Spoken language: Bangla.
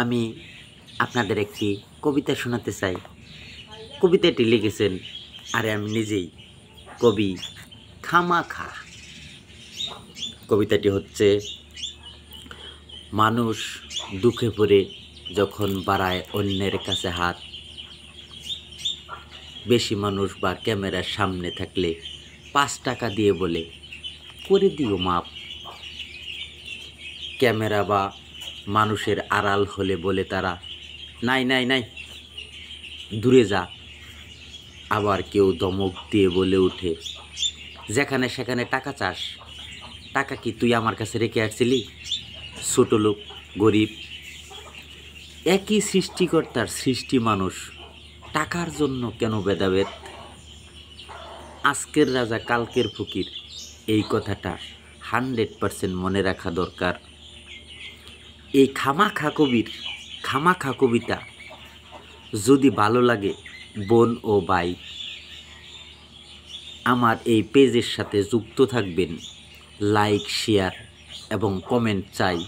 আমি আপনাদের একটি কবিতা শোনাতে চাই। কবিতাটি লিখেছেন আমি নিজেই কবি খামাখা। কবিতাটি হচ্ছে, মানুষ দুঃখে পড়ে যখন বাড়ায় অন্যের কাছে হাত, বেশি মানুষ বা ক্যামেরার সামনে থাকলে 5 টাকা দিয়ে বলে করে দিও মাপ। ক্যামেরা বা মানুষের আড়াল হলে বলে তারা নাই নাই নাই দূরে যা। আবার কেউ ধমক দিয়ে বলে ওঠে, যেখানে সেখানে টাকা চাস, টাকা কি তুই আমার কাছে রেখে আসছিলি? ছোট লোক, গরিব, একই সৃষ্টিকর্তার সৃষ্টি মানুষ, টাকার জন্য কেন ভেদাভেদ? আজকের রাজা কালকের ফকির, এই কথাটা 100% মনে রাখা দরকার। এই খামাখা কবির খামাখা কবিতা যদি ভালো লাগে বোন ও ভাই, আমার এই পেজের সাথে যুক্ত থাকবেন। লাইক, শেয়ার এবং কমেন্ট চাই।